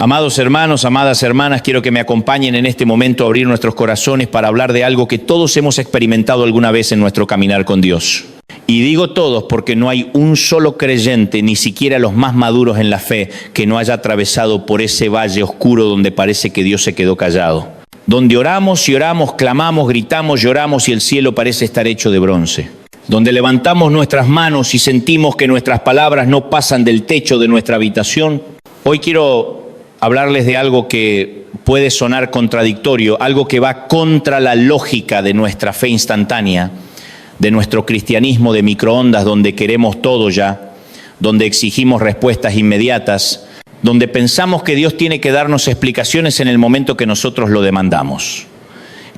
Amados hermanos, amadas hermanas, quiero que me acompañen en este momento a abrir nuestros corazones para hablar de algo que todos hemos experimentado alguna vez en nuestro caminar con Dios. Y digo todos porque no hay un solo creyente, ni siquiera los más maduros en la fe, que no haya atravesado por ese valle oscuro donde parece que Dios se quedó callado. Donde oramos y oramos, clamamos, gritamos, lloramos y el cielo parece estar hecho de bronce. Donde levantamos nuestras manos y sentimos que nuestras palabras no pasan del techo de nuestra habitación. Hoy quiero hablarles de algo que puede sonar contradictorio, algo que va contra la lógica de nuestra fe instantánea, de nuestro cristianismo de microondas, donde queremos todo ya, donde exigimos respuestas inmediatas, donde pensamos que Dios tiene que darnos explicaciones en el momento que nosotros lo demandamos.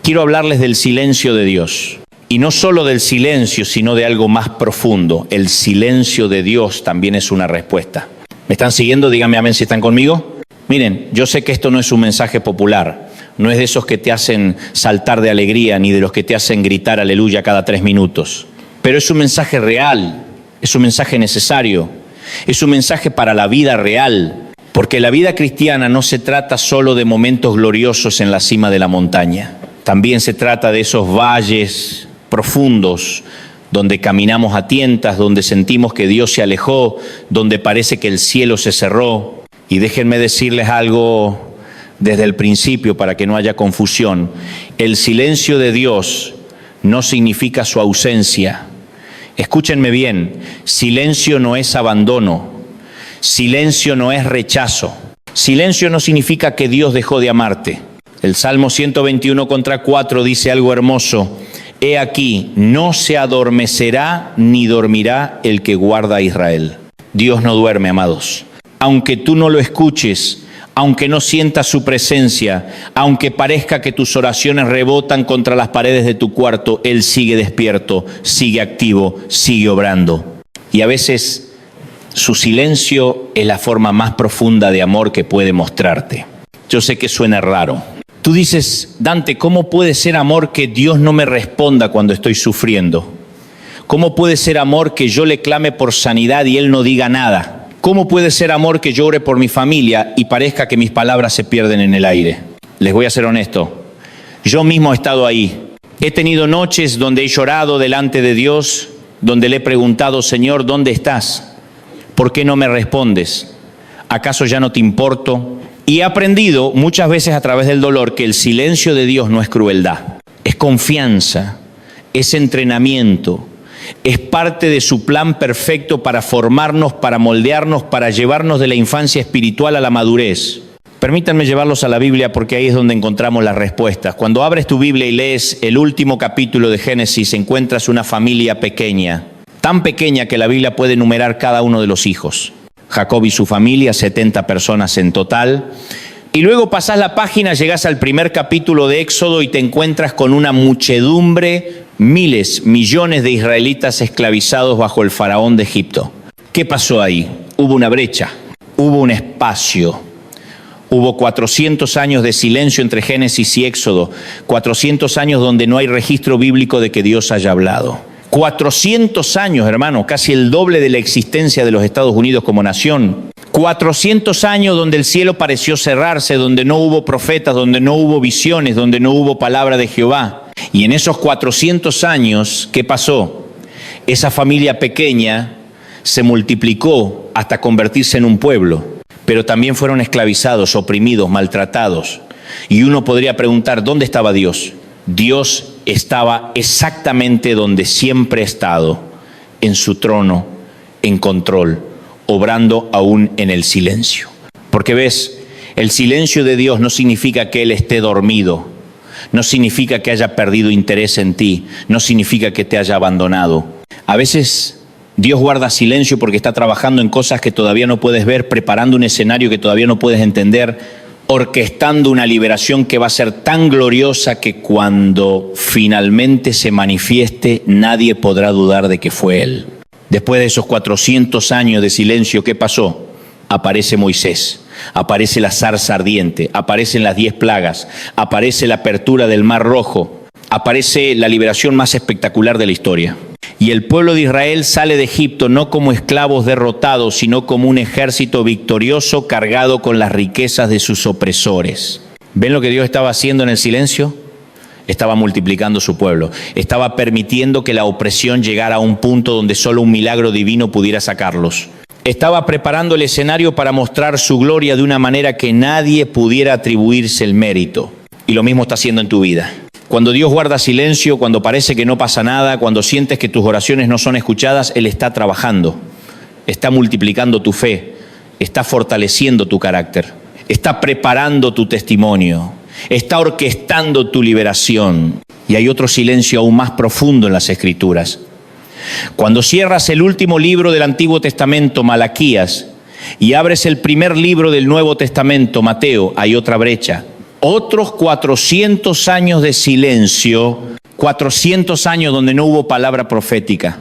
Quiero hablarles del silencio de Dios. Y no solo del silencio, sino de algo más profundo. El silencio de Dios también es una respuesta. ¿Me están siguiendo? Díganme amén si están conmigo. Miren, yo sé que esto no es un mensaje popular, no es de esos que te hacen saltar de alegría, ni de los que te hacen gritar aleluya cada 3 minutos. Pero es un mensaje real, es un mensaje necesario, es un mensaje para la vida real, porque la vida cristiana no se trata solo de momentos gloriosos en la cima de la montaña. También se trata de esos valles profundos, donde caminamos a tientas, donde sentimos que Dios se alejó, donde parece que el cielo se cerró. Y déjenme decirles algo desde el principio para que no haya confusión. El silencio de Dios no significa su ausencia. Escúchenme bien, silencio no es abandono, silencio no es rechazo. Silencio no significa que Dios dejó de amarte. El Salmo 121:4 dice algo hermoso. He aquí, no se adormecerá ni dormirá el que guarda a Israel. Dios no duerme, amados. Aunque tú no lo escuches, aunque no sientas su presencia, aunque parezca que tus oraciones rebotan contra las paredes de tu cuarto, Él sigue despierto, sigue activo, sigue obrando. Y a veces su silencio es la forma más profunda de amor que puede mostrarte. Yo sé que suena raro. Tú dices, Dante, ¿cómo puede ser amor que Dios no me responda cuando estoy sufriendo? ¿Cómo puede ser amor que yo le clame por sanidad y Él no diga nada? ¿Cómo puede ser amor que yo ore por mi familia y parezca que mis palabras se pierden en el aire? Les voy a ser honesto. Yo mismo he estado ahí. He tenido noches donde he llorado delante de Dios, donde le he preguntado, Señor, ¿dónde estás? ¿Por qué no me respondes? ¿Acaso ya no te importo? Y he aprendido muchas veces a través del dolor que el silencio de Dios no es crueldad. Es confianza, es entrenamiento. Es parte de su plan perfecto para formarnos, para moldearnos, para llevarnos de la infancia espiritual a la madurez. Permítanme llevarlos a la Biblia porque ahí es donde encontramos las respuestas. Cuando abres tu Biblia y lees el último capítulo de Génesis, encuentras una familia pequeña, tan pequeña que la Biblia puede enumerar cada uno de los hijos. Jacob y su familia, 70 personas en total. Y luego pasás la página, llegás al primer capítulo de Éxodo y te encuentras con una muchedumbre, miles, millones de israelitas esclavizados bajo el faraón de Egipto. ¿Qué pasó ahí? Hubo una brecha, hubo un espacio. Hubo 400 años de silencio entre Génesis y Éxodo, 400 años donde no hay registro bíblico de que Dios haya hablado. 400 años, hermano, casi el doble de la existencia de los Estados Unidos como nación. 400 años donde el cielo pareció cerrarse, donde no hubo profetas, donde no hubo visiones, donde no hubo palabra de Jehová. Y en esos 400 años, ¿qué pasó? Esa familia pequeña se multiplicó hasta convertirse en un pueblo, pero también fueron esclavizados, oprimidos, maltratados. Y uno podría preguntar, ¿dónde estaba Dios? Dios estaba exactamente donde siempre ha estado, en su trono, en control, obrando aún en el silencio. Porque ves, el silencio de Dios no significa que Él esté dormido, no significa que haya perdido interés en ti, no significa que te haya abandonado. A veces Dios guarda silencio porque está trabajando en cosas que todavía no puedes ver, preparando un escenario que todavía no puedes entender, orquestando una liberación que va a ser tan gloriosa que cuando finalmente se manifieste nadie podrá dudar de que fue Él. Después de esos 400 años de silencio, ¿qué pasó? Aparece Moisés, aparece la zarza ardiente, aparecen las 10 plagas, aparece la apertura del Mar Rojo, aparece la liberación más espectacular de la historia. Y el pueblo de Israel sale de Egipto no como esclavos derrotados, sino como un ejército victorioso cargado con las riquezas de sus opresores. ¿Ven lo que Dios estaba haciendo en el silencio? Estaba multiplicando su pueblo. Estaba permitiendo que la opresión llegara a un punto donde solo un milagro divino pudiera sacarlos. Estaba preparando el escenario para mostrar su gloria de una manera que nadie pudiera atribuirse el mérito. Y lo mismo está haciendo en tu vida. Cuando Dios guarda silencio, cuando parece que no pasa nada, cuando sientes que tus oraciones no son escuchadas, Él está trabajando, está multiplicando tu fe, está fortaleciendo tu carácter, está preparando tu testimonio, está orquestando tu liberación. Y hay otro silencio aún más profundo en las Escrituras. Cuando cierras el último libro del Antiguo Testamento, Malaquías, y abres el primer libro del Nuevo Testamento, Mateo, hay otra brecha. Otros 400 años de silencio, 400 años donde no hubo palabra profética,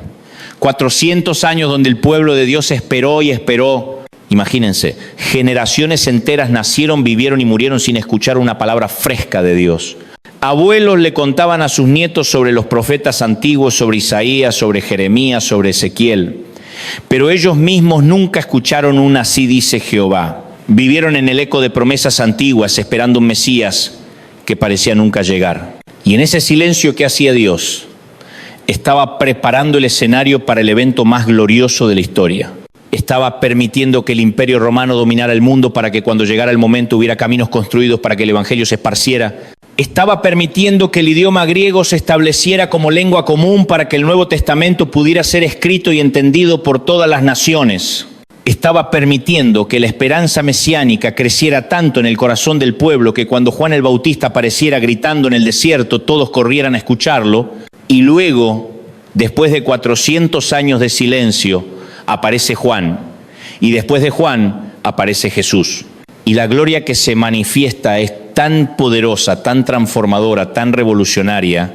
400 años donde el pueblo de Dios esperó y esperó. Imagínense, generaciones enteras nacieron, vivieron y murieron sin escuchar una palabra fresca de Dios. Abuelos le contaban a sus nietos sobre los profetas antiguos, sobre Isaías, sobre Jeremías, sobre Ezequiel. Pero ellos mismos nunca escucharon un así dice Jehová. Vivieron en el eco de promesas antiguas, esperando un Mesías que parecía nunca llegar. Y en ese silencio, ¿qué hacía Dios? Estaba preparando el escenario para el evento más glorioso de la historia. Estaba permitiendo que el Imperio Romano dominara el mundo para que cuando llegara el momento hubiera caminos construidos para que el Evangelio se esparciera. Estaba permitiendo que el idioma griego se estableciera como lengua común para que el Nuevo Testamento pudiera ser escrito y entendido por todas las naciones. Estaba permitiendo que la esperanza mesiánica creciera tanto en el corazón del pueblo que cuando Juan el Bautista apareciera gritando en el desierto, todos corrieran a escucharlo. Y luego, después de 400 años de silencio, aparece Juan. Y después de Juan, aparece Jesús. Y la gloria que se manifiesta es tan poderosa, tan transformadora, tan revolucionaria,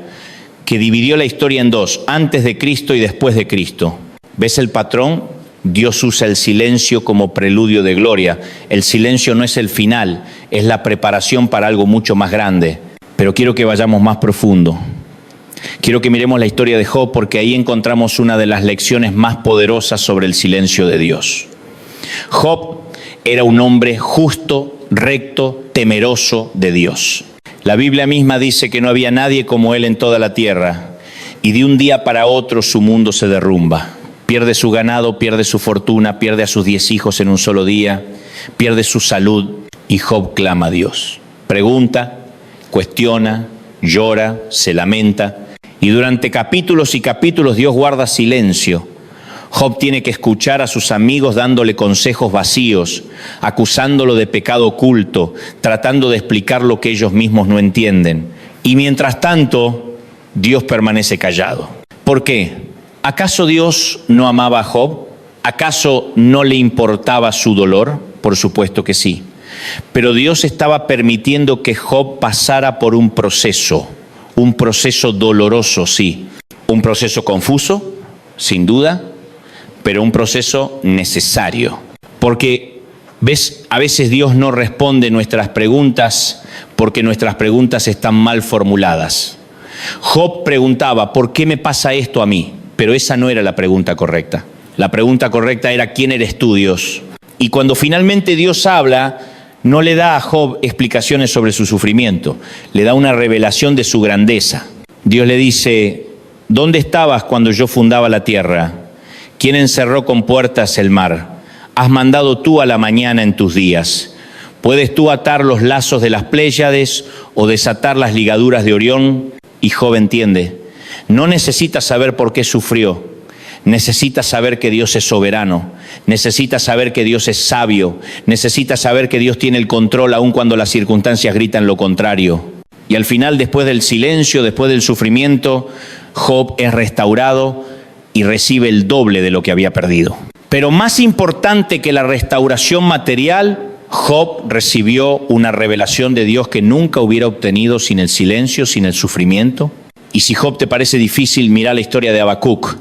que dividió la historia en dos, antes de Cristo y después de Cristo. ¿Ves el patrón? Dios usa el silencio como preludio de gloria. El silencio no es el final, es la preparación para algo mucho más grande. Pero quiero que vayamos más profundo. Quiero que miremos la historia de Job porque ahí encontramos una de las lecciones más poderosas sobre el silencio de Dios. Job era un hombre justo, recto, temeroso de Dios. La Biblia misma dice que no había nadie como él en toda la tierra y de un día para otro su mundo se derrumba. Pierde su ganado, pierde su fortuna, pierde a sus 10 hijos en un solo día, pierde su salud y Job clama a Dios. Pregunta, cuestiona, llora, se lamenta y durante capítulos y capítulos Dios guarda silencio. Job tiene que escuchar a sus amigos dándole consejos vacíos, acusándolo de pecado oculto, tratando de explicar lo que ellos mismos no entienden. Y mientras tanto, Dios permanece callado. ¿Por qué? ¿Acaso Dios no amaba a Job? ¿Acaso no le importaba su dolor? Por supuesto que sí. Pero Dios estaba permitiendo que Job pasara por un proceso doloroso, sí. Un proceso confuso, sin duda, pero un proceso necesario. Porque, ¿ves? A veces Dios no responde nuestras preguntas porque nuestras preguntas están mal formuladas. Job preguntaba, ¿por qué me pasa esto a mí? Pero esa no era la pregunta correcta. La pregunta correcta era, ¿quién eres tú, Dios? Y cuando finalmente Dios habla, no le da a Job explicaciones sobre su sufrimiento, le da una revelación de su grandeza. Dios le dice, ¿dónde estabas cuando yo fundaba la tierra? ¿Quién encerró con puertas el mar? Has mandado tú a la mañana en tus días. ¿Puedes tú atar los lazos de las Pléyades o desatar las ligaduras de Orión? Y Job entiende. No necesita saber por qué sufrió, necesita saber que Dios es soberano, necesita saber que Dios es sabio, necesita saber que Dios tiene el control aun cuando las circunstancias gritan lo contrario. Y al final, después del silencio, después del sufrimiento, Job es restaurado y recibe el doble de lo que había perdido. Pero más importante que la restauración material, Job recibió una revelación de Dios que nunca hubiera obtenido sin el silencio, sin el sufrimiento. Y si Job te parece difícil, mira la historia de Habacuc.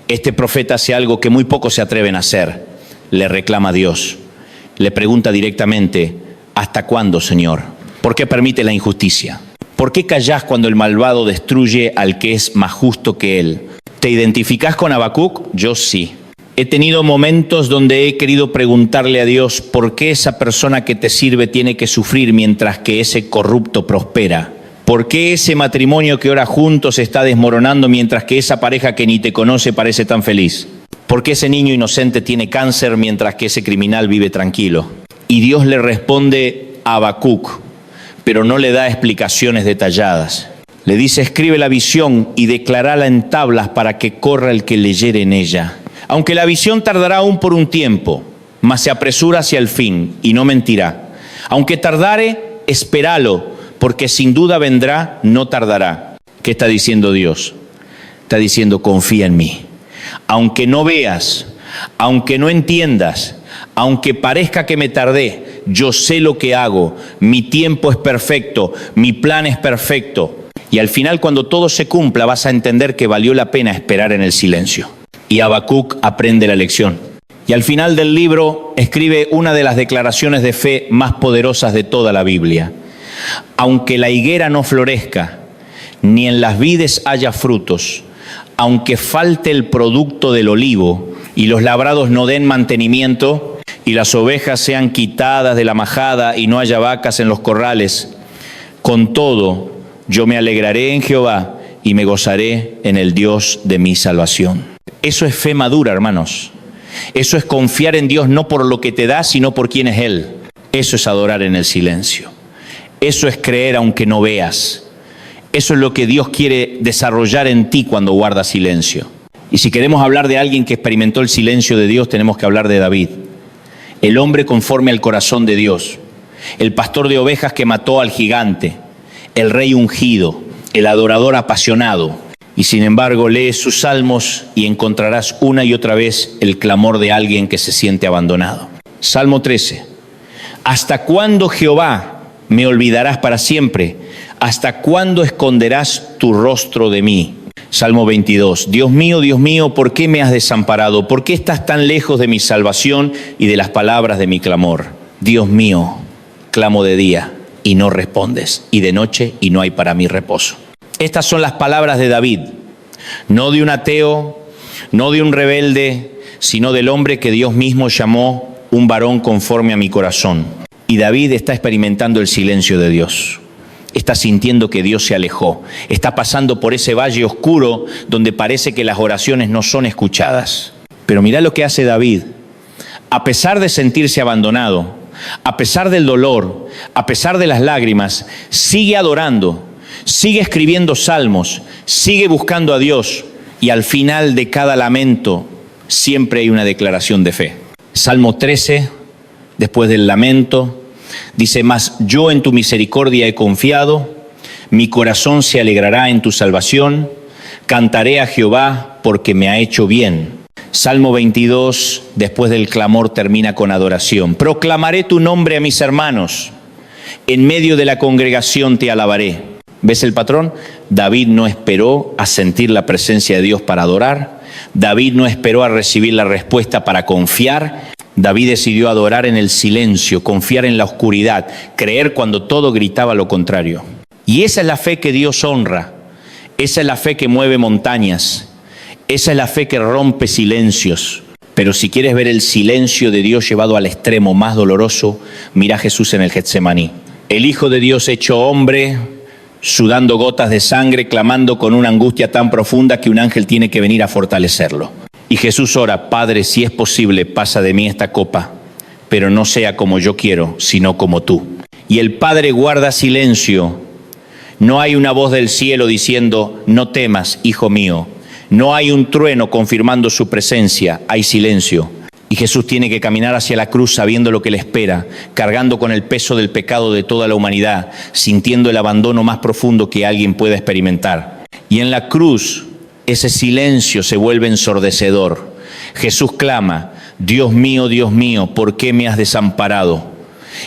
Este profeta hace algo que muy pocos se atreven a hacer. Le reclama a Dios. Le pregunta directamente, ¿hasta cuándo, Señor? ¿Por qué permite la injusticia? ¿Por qué callás cuando el malvado destruye al que es más justo que él? ¿Te identificás con Habacuc? Yo sí. He tenido momentos donde he querido preguntarle a Dios por qué esa persona que te sirve tiene que sufrir mientras que ese corrupto prospera. ¿Por qué ese matrimonio que ora juntos se está desmoronando mientras que esa pareja que ni te conoce parece tan feliz? ¿Por qué ese niño inocente tiene cáncer mientras que ese criminal vive tranquilo? Y Dios le responde a Habacuc, pero no le da explicaciones detalladas. Le dice, escribe la visión y declarala en tablas para que corra el que leyere en ella. Aunque la visión tardará aún por un tiempo, mas se apresura hacia el fin y no mentirá. Aunque tardare, espéralo, porque sin duda vendrá, no tardará. ¿Qué está diciendo Dios? Está diciendo, confía en mí. Aunque no veas, aunque no entiendas, aunque parezca que me tardé, yo sé lo que hago. Mi tiempo es perfecto, mi plan es perfecto. Y al final, cuando todo se cumpla, vas a entender que valió la pena esperar en el silencio. Y Habacuc aprende la lección. Y al final del libro escribe una de las declaraciones de fe más poderosas de toda la Biblia. Aunque la higuera no florezca, ni en las vides haya frutos, aunque falte el producto del olivo y los labrados no den mantenimiento y las ovejas sean quitadas de la majada y no haya vacas en los corrales, con todo yo me alegraré en Jehová y me gozaré en el Dios de mi salvación. Eso es fe madura, hermanos. Eso es confiar en Dios no por lo que te da, sino por quién es Él. Eso es adorar en el silencio. Eso es creer aunque no veas. Eso es lo que Dios quiere desarrollar en ti cuando guardas silencio. Y si queremos hablar de alguien que experimentó el silencio de Dios, tenemos que hablar de David. El hombre conforme al corazón de Dios. El pastor de ovejas que mató al gigante. El rey ungido. El adorador apasionado. Y sin embargo, lees sus salmos y encontrarás una y otra vez el clamor de alguien que se siente abandonado. Salmo 13. ¿Hasta cuándo, Jehová, me olvidarás para siempre? ¿Hasta cuándo esconderás tu rostro de mí? Salmo 22. Dios mío, ¿por qué me has desamparado? ¿Por qué estás tan lejos de mi salvación y de las palabras de mi clamor? Dios mío, clamo de día y no respondes, y de noche y no hay para mí reposo. Estas son las palabras de David, no de un ateo, no de un rebelde, sino del hombre que Dios mismo llamó un varón conforme a mi corazón. Y David está experimentando el silencio de Dios. Está sintiendo que Dios se alejó. Está pasando por ese valle oscuro donde parece que las oraciones no son escuchadas. Pero mirá lo que hace David. A pesar de sentirse abandonado, a pesar del dolor, a pesar de las lágrimas, sigue adorando. Sigue escribiendo salmos, sigue buscando a Dios y al final de cada lamento siempre hay una declaración de fe. Salmo 13, después del lamento, dice, mas yo en tu misericordia he confiado, mi corazón se alegrará en tu salvación, cantaré a Jehová porque me ha hecho bien. Salmo 22, después del clamor termina con adoración. Proclamaré tu nombre a mis hermanos, en medio de la congregación te alabaré. ¿Ves el patrón? David no esperó a sentir la presencia de Dios para adorar. David no esperó a recibir la respuesta para confiar. David decidió adorar en el silencio, confiar en la oscuridad, creer cuando todo gritaba lo contrario. Y esa es la fe que Dios honra. Esa es la fe que mueve montañas. Esa es la fe que rompe silencios. Pero si quieres ver el silencio de Dios llevado al extremo más doloroso, mira a Jesús en el Getsemaní. El Hijo de Dios hecho hombre, sudando gotas de sangre, clamando con una angustia tan profunda que un ángel tiene que venir a fortalecerlo. Y Jesús ora, Padre, si es posible, pasa de mí esta copa, pero no sea como yo quiero, sino como tú. Y el Padre guarda silencio. No hay una voz del cielo diciendo, no temas, hijo mío. No hay un trueno confirmando su presencia, hay silencio. Y Jesús tiene que caminar hacia la cruz sabiendo lo que le espera, cargando con el peso del pecado de toda la humanidad, sintiendo el abandono más profundo que alguien pueda experimentar. Y en la cruz, ese silencio se vuelve ensordecedor. Jesús clama, Dios mío, ¿por qué me has desamparado?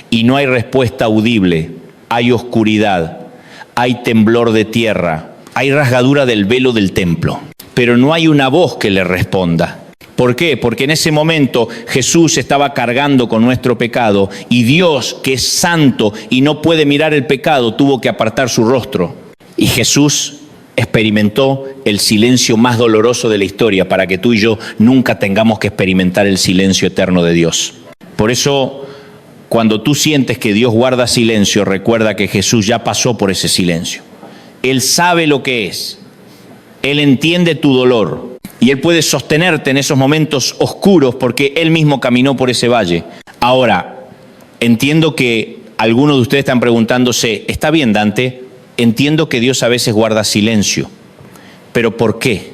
Y no hay respuesta audible, hay oscuridad, hay temblor de tierra, hay rasgadura del velo del templo, pero no hay una voz que le responda. ¿Por qué? Porque en ese momento Jesús estaba cargando con nuestro pecado y Dios, que es santo y no puede mirar el pecado, tuvo que apartar su rostro. Y Jesús experimentó el silencio más doloroso de la historia para que tú y yo nunca tengamos que experimentar el silencio eterno de Dios. Por eso, cuando tú sientes que Dios guarda silencio, recuerda que Jesús ya pasó por ese silencio. Él sabe lo que es. Él entiende tu dolor. Y Él puede sostenerte en esos momentos oscuros porque Él mismo caminó por ese valle. Ahora, entiendo que algunos de ustedes están preguntándose, ¿está bien, Dante? Entiendo que Dios a veces guarda silencio, pero ¿por qué?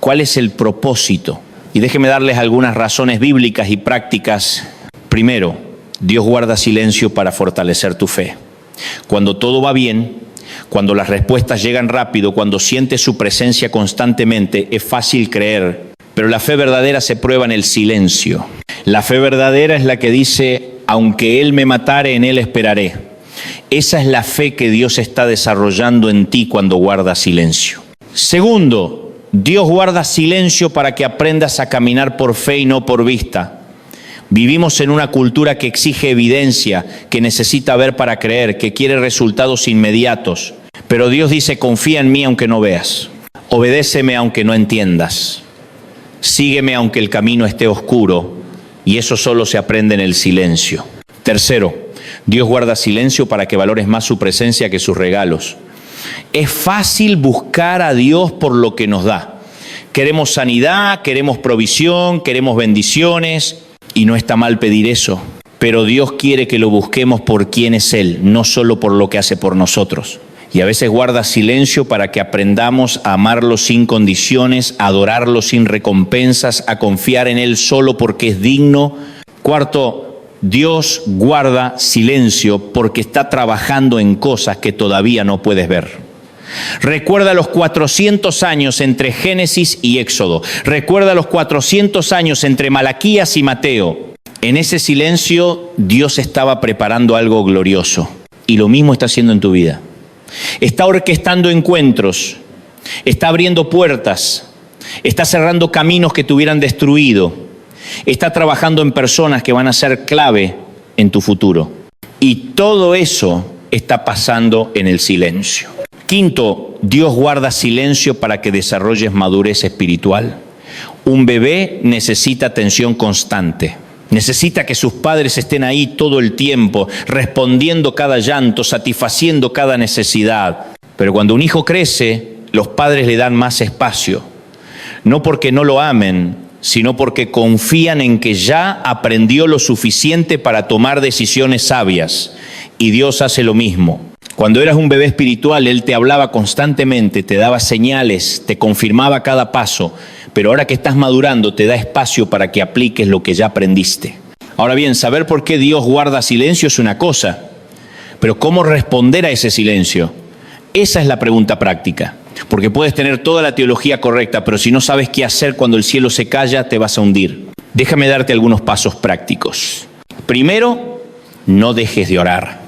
¿Cuál es el propósito? Y déjenme darles algunas razones bíblicas y prácticas. Primero, Dios guarda silencio para fortalecer tu fe. Cuando todo va bien, cuando las respuestas llegan rápido, cuando sientes su presencia constantemente, es fácil creer, pero la fe verdadera se prueba en el silencio. La fe verdadera es la que dice, aunque Él me matare, en Él esperaré. Esa es la fe que Dios está desarrollando en ti cuando guarda silencio. Segundo, Dios guarda silencio para que aprendas a caminar por fe y no por vista. Vivimos en una cultura que exige evidencia, que necesita ver para creer, que quiere resultados inmediatos. Pero Dios dice, confía en mí aunque no veas. Obedéceme aunque no entiendas. Sígueme aunque el camino esté oscuro. Y eso solo se aprende en el silencio. Tercero, Dios guarda silencio para que valores más su presencia que sus regalos. Es fácil buscar a Dios por lo que nos da. Queremos sanidad, queremos provisión, queremos bendiciones, y no está mal pedir eso. Pero Dios quiere que lo busquemos por quién es Él, no solo por lo que hace por nosotros. Y a veces guarda silencio para que aprendamos a amarlo sin condiciones, a adorarlo sin recompensas, a confiar en Él solo porque es digno. Cuarto, Dios guarda silencio porque está trabajando en cosas que todavía no puedes ver. Recuerda los 400 años entre Génesis y Éxodo. Recuerda los 400 años entre Malaquías y Mateo. En ese silencio Dios estaba preparando algo glorioso. Y lo mismo está haciendo en tu vida. Está orquestando encuentros. Está abriendo puertas. Está cerrando caminos que te hubieran destruido. Está trabajando en personas que van a ser clave en tu futuro. Y todo eso está pasando en el silencio. Quinto, Dios guarda silencio para que desarrolles madurez espiritual. Un bebé necesita atención constante. Necesita que sus padres estén ahí todo el tiempo, respondiendo cada llanto, satisfaciendo cada necesidad. Pero cuando un hijo crece, los padres le dan más espacio. No porque no lo amen, sino porque confían en que ya aprendió lo suficiente para tomar decisiones sabias. Y Dios hace lo mismo. Cuando eras un bebé espiritual, Él te hablaba constantemente, te daba señales, te confirmaba cada paso. Pero ahora que estás madurando, te da espacio para que apliques lo que ya aprendiste. Ahora bien, saber por qué Dios guarda silencio es una cosa. Pero ¿cómo responder a ese silencio? Esa es la pregunta práctica. Porque puedes tener toda la teología correcta, pero si no sabes qué hacer cuando el cielo se calla, te vas a hundir. Déjame darte algunos pasos prácticos. Primero, no dejes de orar.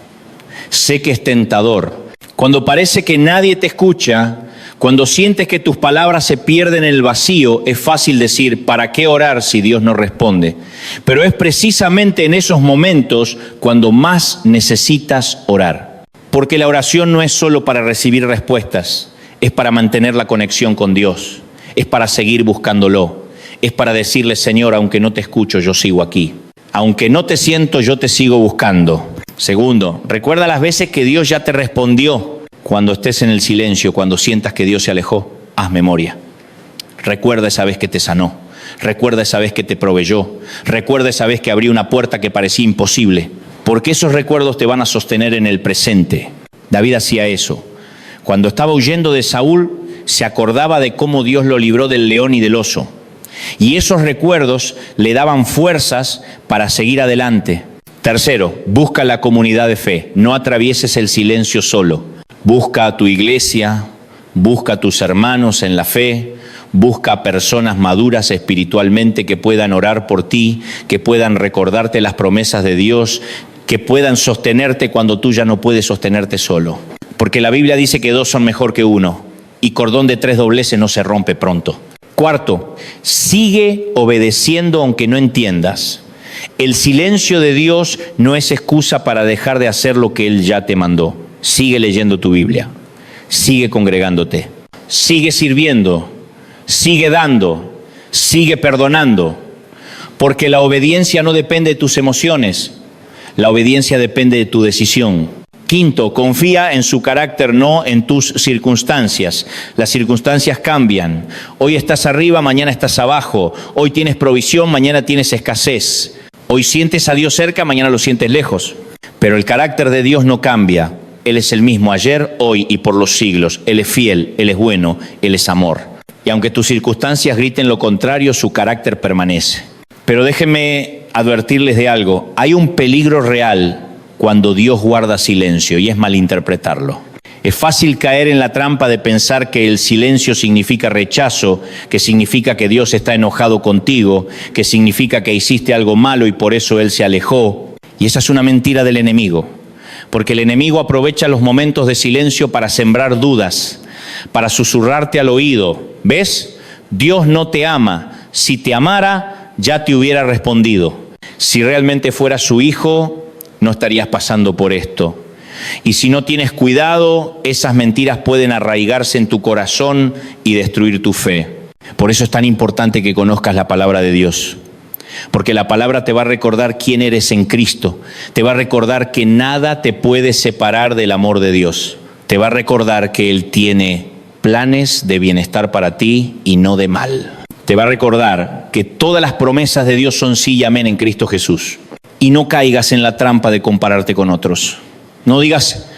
Sé que es tentador. Cuando parece que nadie te escucha, cuando sientes que tus palabras se pierden en el vacío, es fácil decir, ¿para qué orar si Dios no responde? Pero es precisamente en esos momentos cuando más necesitas orar. Porque la oración no es solo para recibir respuestas, es para mantener la conexión con Dios, es para seguir buscándolo, es para decirle, Señor, aunque no te escucho, yo sigo aquí. Aunque no te siento, yo te sigo buscando. Segundo, recuerda las veces que Dios ya te respondió. Cuando estés en el silencio, cuando sientas que Dios se alejó, haz memoria. Recuerda esa vez que te sanó. Recuerda esa vez que te proveyó. Recuerda esa vez que abrió una puerta que parecía imposible. Porque esos recuerdos te van a sostener en el presente. David hacía eso. Cuando estaba huyendo de Saúl, se acordaba de cómo Dios lo libró del león y del oso. Y esos recuerdos le daban fuerzas para seguir adelante. Tercero, busca la comunidad de fe. No atravieses el silencio solo. Busca a tu iglesia, busca a tus hermanos en la fe, busca a personas maduras espiritualmente que puedan orar por ti, que puedan recordarte las promesas de Dios, que puedan sostenerte cuando tú ya no puedes sostenerte solo. Porque la Biblia dice que dos son mejor que uno y cordón de tres dobleces no se rompe pronto. Cuarto, sigue obedeciendo aunque no entiendas. El silencio de Dios no es excusa para dejar de hacer lo que Él ya te mandó. Sigue leyendo tu Biblia, sigue congregándote, sigue sirviendo, sigue dando, sigue perdonando, porque la obediencia no depende de tus emociones, la obediencia depende de tu decisión. Quinto, confía en su carácter, no en tus circunstancias. Las circunstancias cambian. Hoy estás arriba, mañana estás abajo. Hoy tienes provisión, mañana tienes escasez. Hoy sientes a Dios cerca, mañana lo sientes lejos. Pero el carácter de Dios no cambia. Él es el mismo ayer, hoy y por los siglos. Él es fiel, Él es bueno, Él es amor. Y aunque tus circunstancias griten lo contrario, su carácter permanece. Pero déjenme advertirles de algo. Hay un peligro real cuando Dios guarda silencio, y es malinterpretarlo. Es fácil caer en la trampa de pensar que el silencio significa rechazo, que significa que Dios está enojado contigo, que significa que hiciste algo malo y por eso Él se alejó. Y esa es una mentira del enemigo, porque el enemigo aprovecha los momentos de silencio para sembrar dudas, para susurrarte al oído. ¿Ves? Dios no te ama. Si te amara, ya te hubiera respondido. Si realmente fuera su hijo, no estarías pasando por esto. Y si no tienes cuidado, esas mentiras pueden arraigarse en tu corazón y destruir tu fe. Por eso es tan importante que conozcas la palabra de Dios. Porque la palabra te va a recordar quién eres en Cristo. Te va a recordar que nada te puede separar del amor de Dios. Te va a recordar que Él tiene planes de bienestar para ti y no de mal. Te va a recordar que todas las promesas de Dios son sí y amén en Cristo Jesús. Y no caigas en la trampa de compararte con otros. No digas,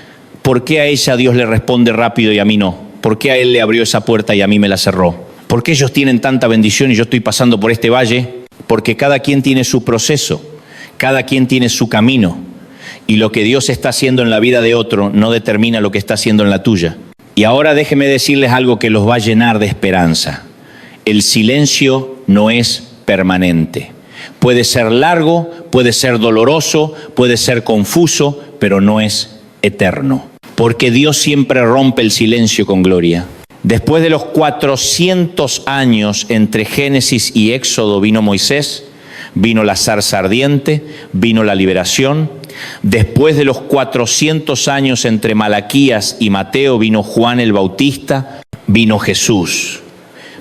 ¿por qué a ella Dios le responde rápido y a mí no? ¿Por qué a Él le abrió esa puerta y a mí me la cerró? ¿Por qué ellos tienen tanta bendición y yo estoy pasando por este valle? Porque cada quien tiene su proceso, cada quien tiene su camino. Y lo que Dios está haciendo en la vida de otro no determina lo que está haciendo en la tuya. Y ahora déjenme decirles algo que los va a llenar de esperanza. El silencio no es permanente. Puede ser largo, puede ser doloroso, puede ser confuso, pero no es eterno. Porque Dios siempre rompe el silencio con gloria. Después de los 400 años entre Génesis y Éxodo vino Moisés, vino la zarza ardiente, vino la liberación. Después de los 400 años entre Malaquías y Mateo vino Juan el Bautista, vino Jesús,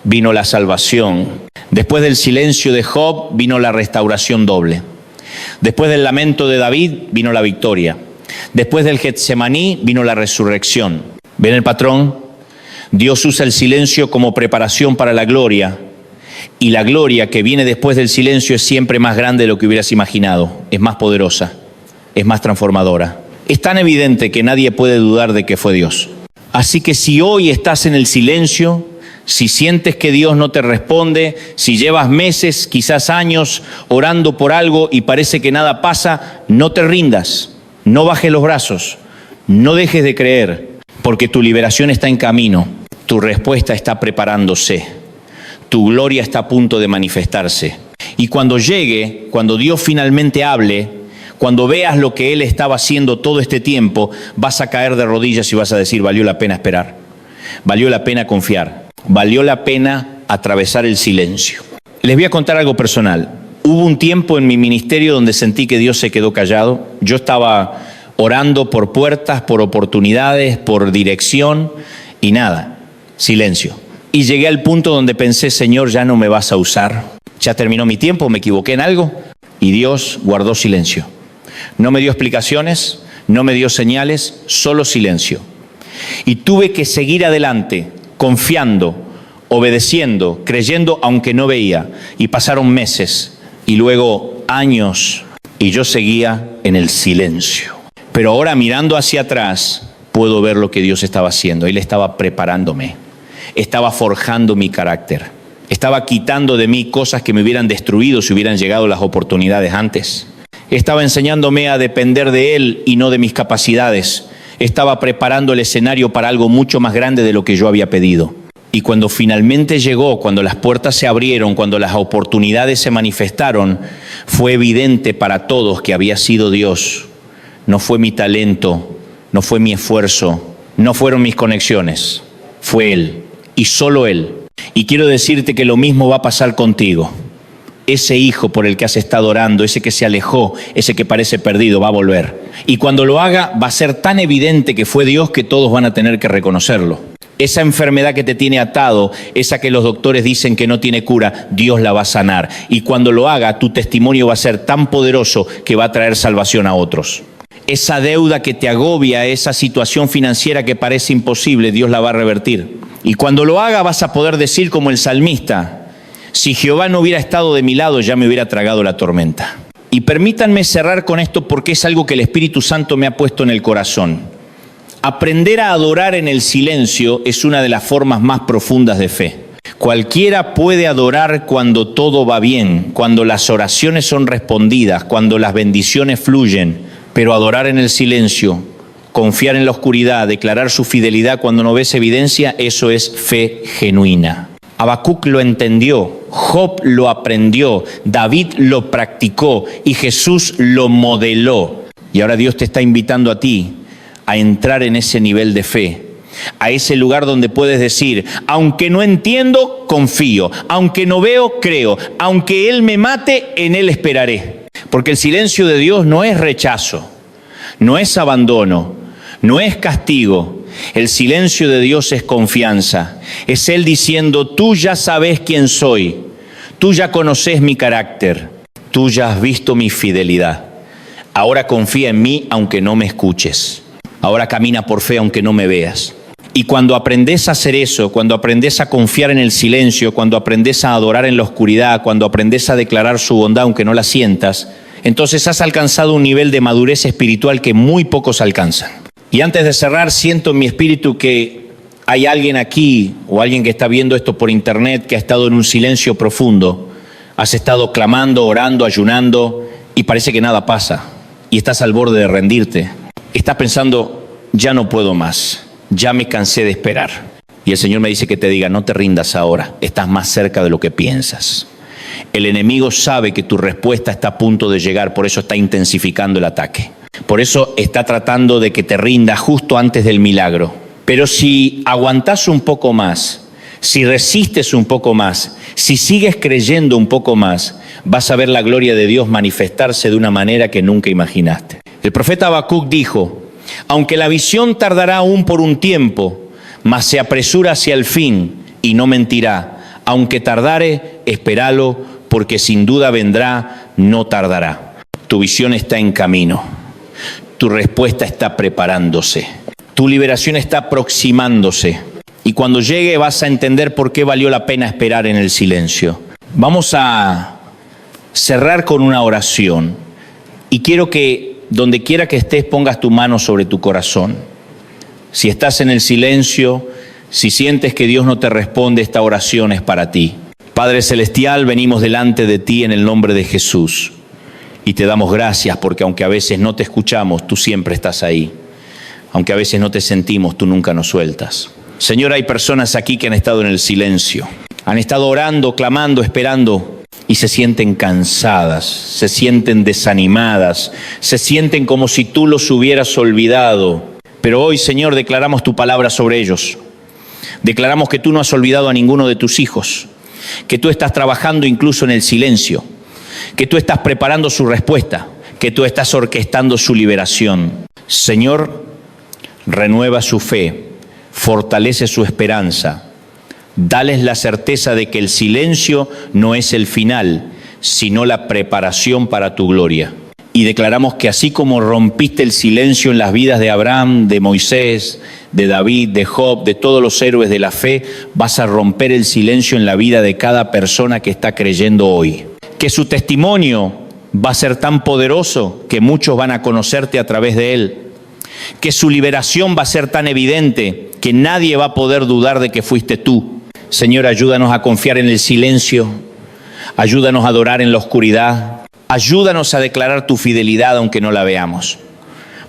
vino la salvación. Después del silencio de Job vino la restauración doble. Después del lamento de David vino la victoria. Después del Getsemaní vino la resurrección. ¿Ven el patrón? Dios usa el silencio como preparación para la gloria. Y la gloria que viene después del silencio es siempre más grande de lo que hubieras imaginado. Es más poderosa, es más transformadora. Es tan evidente que nadie puede dudar de que fue Dios. Así que si hoy estás en el silencio, si sientes que Dios no te responde, si llevas meses, quizás años, orando por algo y parece que nada pasa, no te rindas, no bajes los brazos, no dejes de creer, porque tu liberación está en camino, tu respuesta está preparándose, tu gloria está a punto de manifestarse. Y cuando llegue, cuando Dios finalmente hable, cuando veas lo que Él estaba haciendo todo este tiempo, vas a caer de rodillas y vas a decir, valió la pena esperar, valió la pena confiar. Valió la pena atravesar el silencio. Les voy a contar algo personal. Hubo un tiempo en mi ministerio donde sentí que Dios se quedó callado. Yo estaba orando por puertas, por oportunidades, por dirección y nada, silencio. Y llegué al punto donde pensé, Señor, ya no me vas a usar. Ya terminó mi tiempo, me equivoqué en algo. Y Dios guardó silencio. No me dio explicaciones, no me dio señales, solo silencio. Y tuve que seguir adelante, confiando, obedeciendo, creyendo aunque no veía. Y pasaron meses y luego años y yo seguía en el silencio. Pero ahora mirando hacia atrás puedo ver lo que Dios estaba haciendo. Él estaba preparándome, estaba forjando mi carácter, estaba quitando de mí cosas que me hubieran destruido si hubieran llegado las oportunidades antes. Estaba enseñándome a depender de Él y no de mis capacidades. Estaba preparando el escenario para algo mucho más grande de lo que yo había pedido. Y cuando finalmente llegó, cuando las puertas se abrieron, cuando las oportunidades se manifestaron, fue evidente para todos que había sido Dios. No fue mi talento, no fue mi esfuerzo, no fueron mis conexiones. Fue Él, y solo Él. Y quiero decirte que lo mismo va a pasar contigo. Ese hijo por el que has estado orando, ese que se alejó, ese que parece perdido, va a volver. Y cuando lo haga, va a ser tan evidente que fue Dios que todos van a tener que reconocerlo. Esa enfermedad que te tiene atado, esa que los doctores dicen que no tiene cura, Dios la va a sanar. Y cuando lo haga, tu testimonio va a ser tan poderoso que va a traer salvación a otros. Esa deuda que te agobia, esa situación financiera que parece imposible, Dios la va a revertir. Y cuando lo haga vas a poder decir como el salmista: si Jehová no hubiera estado de mi lado, ya me hubiera tragado la tormenta. Y permítanme cerrar con esto porque es algo que el Espíritu Santo me ha puesto en el corazón. Aprender a adorar en el silencio es una de las formas más profundas de fe. Cualquiera puede adorar cuando todo va bien, cuando las oraciones son respondidas, cuando las bendiciones fluyen, pero adorar en el silencio, confiar en la oscuridad, declarar su fidelidad cuando no ves evidencia, eso es fe genuina. Habacuc lo entendió, Job lo aprendió, David lo practicó y Jesús lo modeló. Y ahora Dios te está invitando a ti a entrar en ese nivel de fe, a ese lugar donde puedes decir: aunque no entiendo, confío, aunque no veo, creo, aunque Él me mate, en Él esperaré. Porque el silencio de Dios no es rechazo, no es abandono, no es castigo. El silencio de Dios es confianza. Es Él diciendo: tú ya sabes quién soy, tú ya conoces mi carácter, tú ya has visto mi fidelidad. Ahora confía en mí aunque no me escuches. Ahora camina por fe aunque no me veas. Y cuando aprendes a hacer eso, cuando aprendes a confiar en el silencio, cuando aprendes a adorar en la oscuridad, cuando aprendes a declarar su bondad aunque no la sientas, entonces has alcanzado un nivel de madurez espiritual que muy pocos alcanzan. Y antes de cerrar, siento en mi espíritu que hay alguien aquí o alguien que está viendo esto por internet que ha estado en un silencio profundo. Has estado clamando, orando, ayunando y parece que nada pasa. Y estás al borde de rendirte. Estás pensando: ya no puedo más, ya me cansé de esperar. Y el Señor me dice que te diga: no te rindas ahora, estás más cerca de lo que piensas. El enemigo sabe que tu respuesta está a punto de llegar, por eso está intensificando el ataque. Por eso está tratando de que te rindas justo antes del milagro. Pero si aguantás un poco más, si resistes un poco más, si sigues creyendo un poco más, vas a ver la gloria de Dios manifestarse de una manera que nunca imaginaste. El profeta Habacuc dijo: aunque la visión tardará aún por un tiempo, mas se apresura hacia el fin y no mentirá. Aunque tardare, espéralo, porque sin duda vendrá, no tardará. Tu visión está en camino. Tu respuesta está preparándose. Tu liberación está aproximándose. Y cuando llegue vas a entender por qué valió la pena esperar en el silencio. Vamos a cerrar con una oración. Y quiero que donde quiera que estés pongas tu mano sobre tu corazón. Si estás en el silencio, si sientes que Dios no te responde, esta oración es para ti. Padre Celestial, venimos delante de ti en el nombre de Jesús. Y te damos gracias porque aunque a veces no te escuchamos, tú siempre estás ahí. Aunque a veces no te sentimos, tú nunca nos sueltas. Señor, hay personas aquí que han estado en el silencio. Han estado orando, clamando, esperando. Y se sienten cansadas, se sienten desanimadas, se sienten como si tú los hubieras olvidado. Pero hoy, Señor, declaramos tu palabra sobre ellos. Declaramos que tú no has olvidado a ninguno de tus hijos, que tú estás trabajando incluso en el silencio, que tú estás preparando su respuesta, que tú estás orquestando su liberación. Señor, renueva su fe, fortalece su esperanza. Dales la certeza de que el silencio no es el final, sino la preparación para tu gloria. Y declaramos que así como rompiste el silencio en las vidas de Abraham, de Moisés, de David, de Job, de todos los héroes de la fe, vas a romper el silencio en la vida de cada persona que está creyendo hoy. Que su testimonio va a ser tan poderoso que muchos van a conocerte a través de él. Que su liberación va a ser tan evidente que nadie va a poder dudar de que fuiste tú. Señor, ayúdanos a confiar en el silencio, ayúdanos a adorar en la oscuridad, ayúdanos a declarar tu fidelidad aunque no la veamos,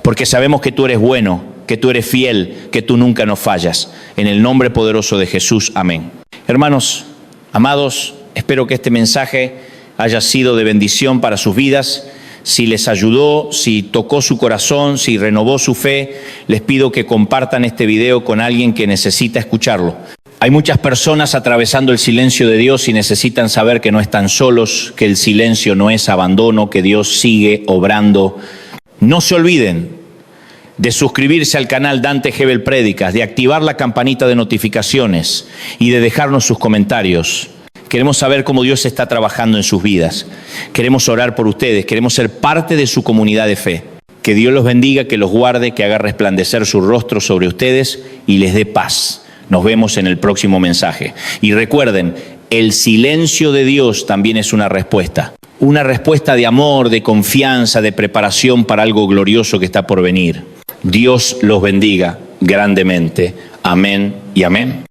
porque sabemos que tú eres bueno, que tú eres fiel, que tú nunca nos fallas. En el nombre poderoso de Jesús, amén. Hermanos, amados, espero que este mensaje haya sido de bendición para sus vidas. Si les ayudó, si tocó su corazón, si renovó su fe, les pido que compartan este video con alguien que necesita escucharlo. Hay muchas personas atravesando el silencio de Dios y necesitan saber que no están solos, que el silencio no es abandono, que Dios sigue obrando. No se olviden, de suscribirse al canal Dante Gebel Prédicas, de activar la campanita de notificaciones y de dejarnos sus comentarios. Queremos saber cómo Dios está trabajando en sus vidas. Queremos orar por ustedes, queremos ser parte de su comunidad de fe. Que Dios los bendiga, que los guarde, que haga resplandecer su rostro sobre ustedes y les dé paz. Nos vemos en el próximo mensaje. Y recuerden, el silencio de Dios también es una respuesta de amor, de confianza, de preparación para algo glorioso que está por venir. Dios los bendiga grandemente. Amén y amén.